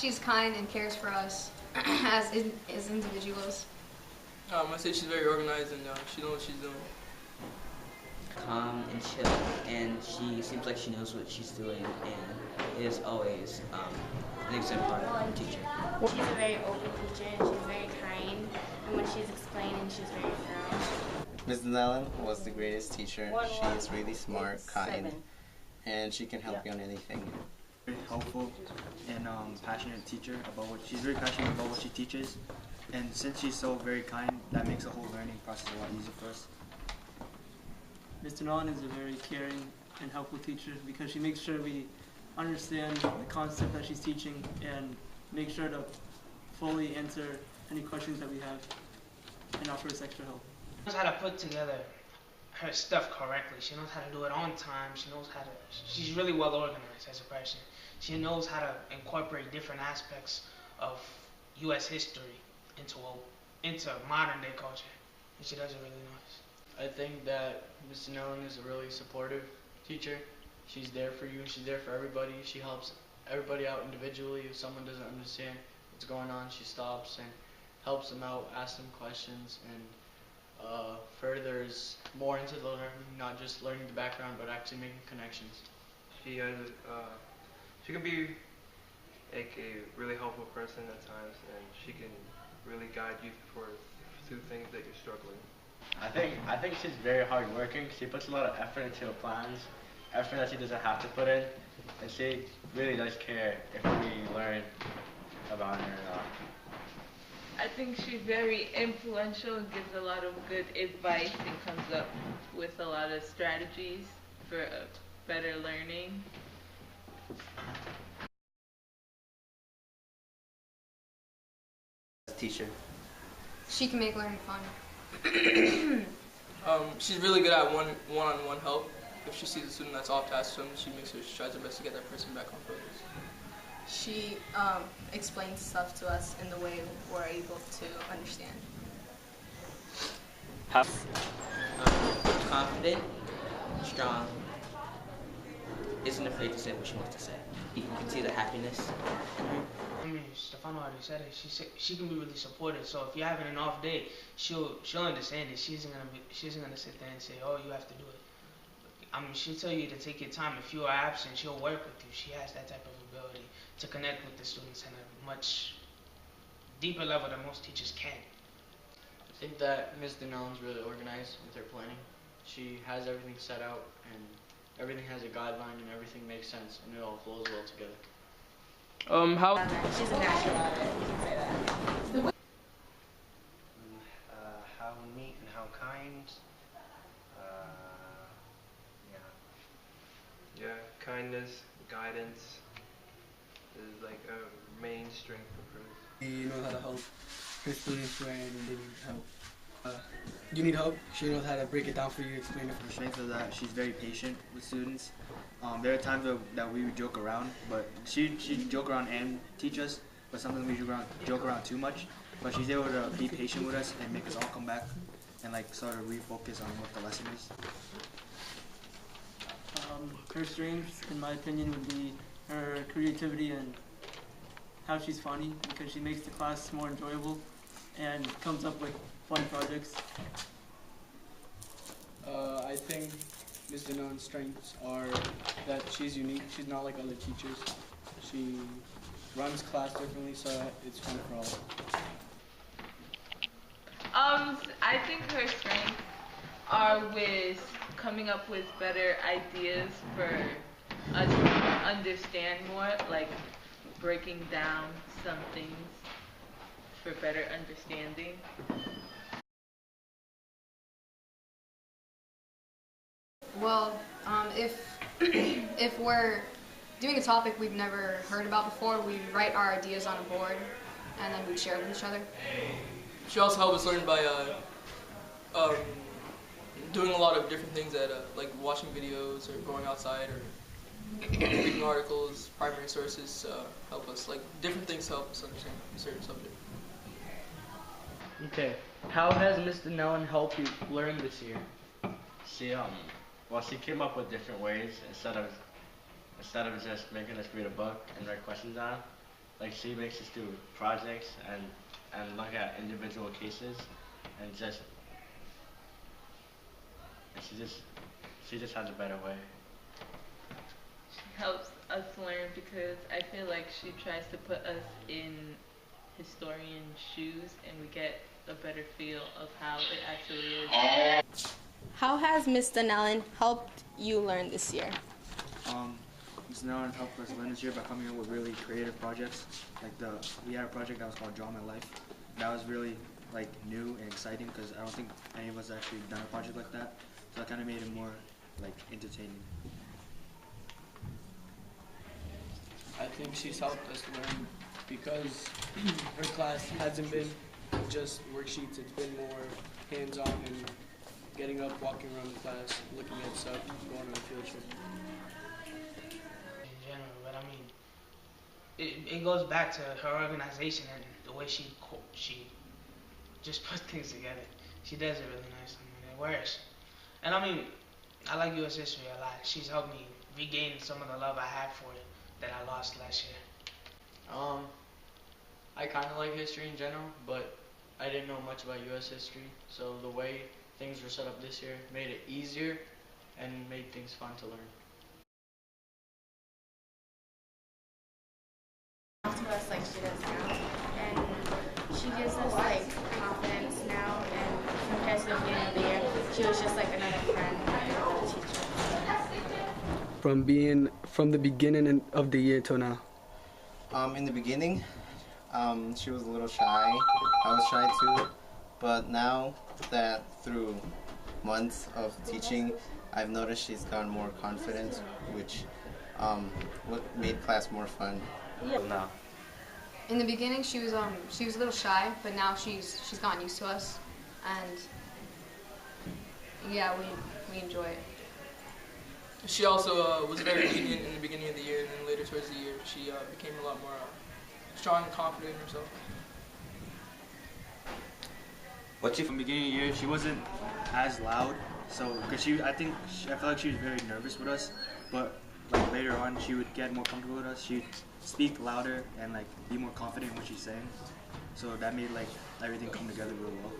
she's kind and cares for us as individuals. I say she's very organized and she knows what she's doing. Calm and chill, and she seems like she knows what she's doing and is always an exemplary teacher. She's a very open teacher and she's very kind, and when she's explaining, she's very thorough. Ms. Nellen was the greatest teacher. She is really smart, kind, and she can help you on anything. Very helpful and passionate teacher she's very passionate about what she teaches, and since she's so very kind, that makes the whole learning process a lot easier for us. Mr. Nolan is a very caring and helpful teacher because she makes sure we understand the concept that she's teaching and make sure to fully answer any questions that we have and offer us extra help. She knows how to put together her stuff correctly. She knows how to do it on time. She's really well organized as a person. She knows how to incorporate different aspects of U.S. history into modern day culture, and she does it really nice. I think that Ms. Nolan is a really supportive teacher. She's there for you. She's there for everybody. She helps everybody out individually. If someone doesn't understand what's going on, she stops and helps them out, asks them questions, and furthers more into the learning, not just learning the background, but actually making connections. She can be like a really helpful person at times, and she can really guide you through things that you're struggling. I think she's very hardworking. She puts a lot of effort into her plans, effort that she doesn't have to put in, and she really does care if we learn about her or not. I think she's very influential and gives a lot of good advice and comes up with a lot of strategies for better learning. Teacher. She can make learning fun. She's really good at one-on-one help. If she sees a student that's off task, she makes sure she tries her best to get that person back on focus. She explains stuff to us in the way we're able to understand. Confident, strong, isn't afraid to say what she wants to say. You can see the happiness in her. I mean, Stefano already said it. She can be really supportive. So if you're having an off day, she'll understand it. She isn't gonna sit there and say, "Oh, you have to do it." I mean, she'll tell you to take your time. If you are absent, she'll work with you. She has that type of ability to connect with the students in a much deeper level than most teachers can. I think that Ms. Denellen's really organized with her planning. She has everything set out, and everything has a guideline, and everything makes sense, and it all flows well together. She's a natural at it, you can say that. How neat and how kind. Yeah, kindness, guidance is like a main strength of hers. She knows how to help her students when they need help. You need help, she knows how to break it down for you, explain it for you. The strength of that, she's very patient with students. There are times that we would joke around, but she'd joke around and teach us, but sometimes we joke around too much. But she's able to be patient with us and make us all come back and like sort of refocus on what the lesson is. Her strengths, in my opinion, would be her creativity and how she's funny, because she makes the class more enjoyable and comes up with fun projects. I think Ms. Danone's strengths are that she's unique. She's not like other teachers. She runs class differently, so it's fun for all. I think her strengths are with coming up with better ideas for us to understand more, like breaking down some things for better understanding. Well, if we're doing a topic we've never heard about before, we write our ideas on a board and then we share with each other. She also helps us learn by doing a lot of different things, like watching videos or going outside or reading articles, primary sources help us, like different things help us understand a certain subject. Okay, how has Ms. Denellen helped you learn this year? She came up with different ways instead of just making us read a book and write questions down. like she makes us do projects and look at individual cases and she just has a better way. She helps us learn because I feel like she tries to put us in historian shoes and we get a better feel of how it actually is. How has Ms. Donnellan helped you learn this year? Ms. Donnellan helped us learn this year by coming up with really creative projects. Like we had a project that was called Draw My Life. That was really like new and exciting because I don't think any of us actually done a project like that. So that kind of made it more like entertaining. I think she's helped us learn because her class hasn't been just worksheets, it's been more hands-on and getting up, walking around the class, looking at stuff, going on a field trip. In general, but I mean, it goes back to her organization and the way she just puts things together. She does it really nice. I mean, it works. And I mean, I like U.S. history a lot. She's helped me regain some of the love I had for it that I lost last year. I kind of like history in general, but I didn't know much about U.S. history, so the way things were set up this year made it easier and made things fun to learn. To us like she does now, and she gives us like confidence now, and compared to the beginning of the year, she was just like another friend and another teacher. From the beginning of the year till now? In the beginning, she was a little shy. I was shy too, but now that through months of teaching, I've noticed she's gotten more confident, which made class more fun. Now. In the beginning, she was a little shy, but now she's gotten used to us, and yeah, we enjoy it. She also was very lenient in the beginning of the year, and then later towards the year, she became a lot more strong and confident in herself. From the beginning of the year, she wasn't as loud, so because I felt like she was very nervous with us, but like later on, she would get more comfortable with us. She'd speak louder and like be more confident in what she's saying, so that made like everything come together really well.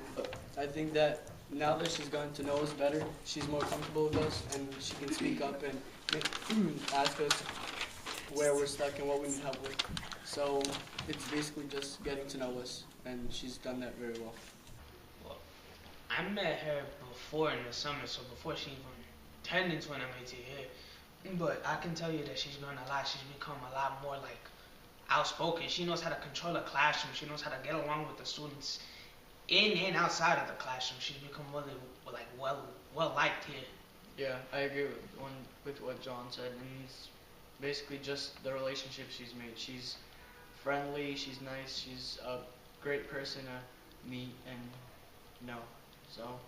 I think that now that she's gotten to know us better, she's more comfortable with us and she can speak up and ask us where we're stuck and what we need help with. So it's basically just getting to know us, and she's done that very well. Well, I met her before in the summer, so before she even turned into an MAT here. But I can tell you that she's grown a lot. She's become a lot more like outspoken. She knows how to control a classroom. She knows how to get along with the students in and outside of the classroom. She's become really like well liked here. Yeah, I agree with what John said, and it's basically just the relationship she's made. She's friendly, she's nice, she's a great person to meet and know. So.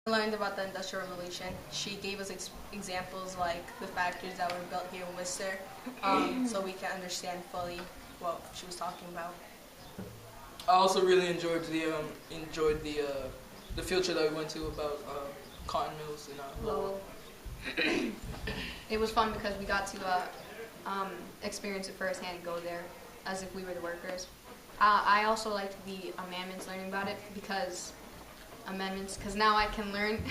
We learned about the Industrial Revolution. She gave us examples like the factories that were built here in Worcester, so we can understand fully what she was talking about. I also really enjoyed the field trip that we went to about cotton mills in Lowell. It was fun because we got to experience it firsthand and go there as if we were the workers. I also liked the amendments, learning about it because now I can learn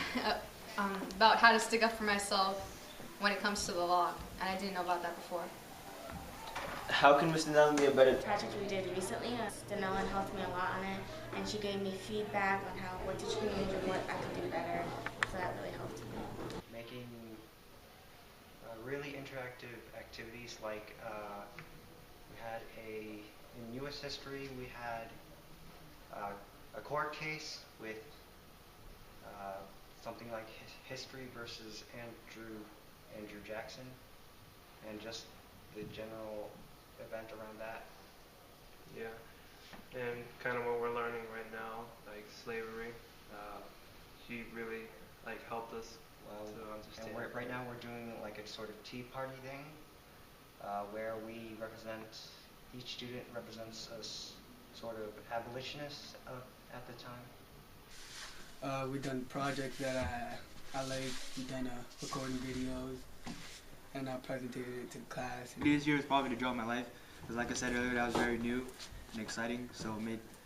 about how to stick up for myself when it comes to the law, and I didn't know about that before. How can Ms. Donnellan be a better Project we did recently, Donnellan helped me a lot on it, and she gave me feedback on what to change and what I could do better, so that really helped me. Making really interactive activities like we had in U.S. history we had a court case with something like history versus Andrew Jackson, and just the general event around that. Yeah, and kind of what we're learning right now, like slavery. She really helped us to understand. And right now we're doing like a sort of tea party thing, where each student represents a sort of abolitionist at the time. We've done projects that I like. We've done recording videos, and I presented it to the class. This year was probably the joy of my life, because like I said earlier, that was very new and exciting. So it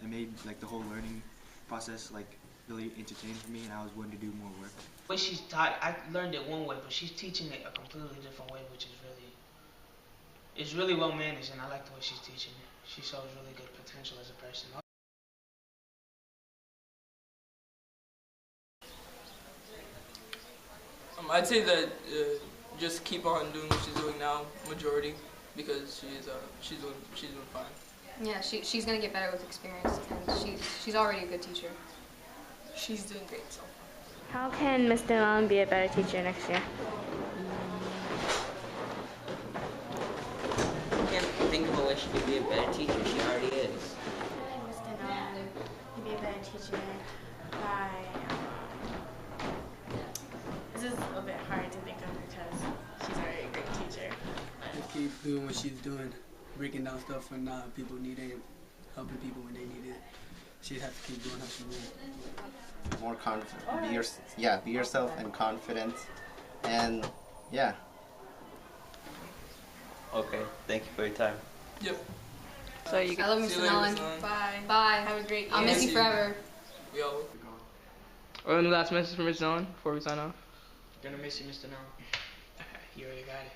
made like the whole learning process like really entertaining for me, and I was willing to do more work. The way she's taught, I learned it one way, but she's teaching it a completely different way, which is it's really well managed, and I like the way she's teaching it. She shows really good potential as a person. I'd say that just keep on doing what she's doing now, majority, because she's doing fine. Yeah, she's gonna get better with experience, and she's already a good teacher. She's doing great so far. How can Ms. Dillon be a better teacher next year? I can't think of a way she could be a better teacher. She already is. Ms. Dillon can be a better teacher by... this is a bit hard to think of because she's already a great teacher. Just keep doing what she's doing, breaking down stuff when people need it, helping people when they need it. She'd have to keep doing how she's doing. More confident. Be yourself and confident, and yeah. Okay, thank you for your time. Yep. So you I love Mr. Nolan. Bye. Bye. Have a great year. I'll miss you forever. We all. Any last message from Mr. Nolan before we sign off? Gonna miss you, Mr. Nolan. You already got it.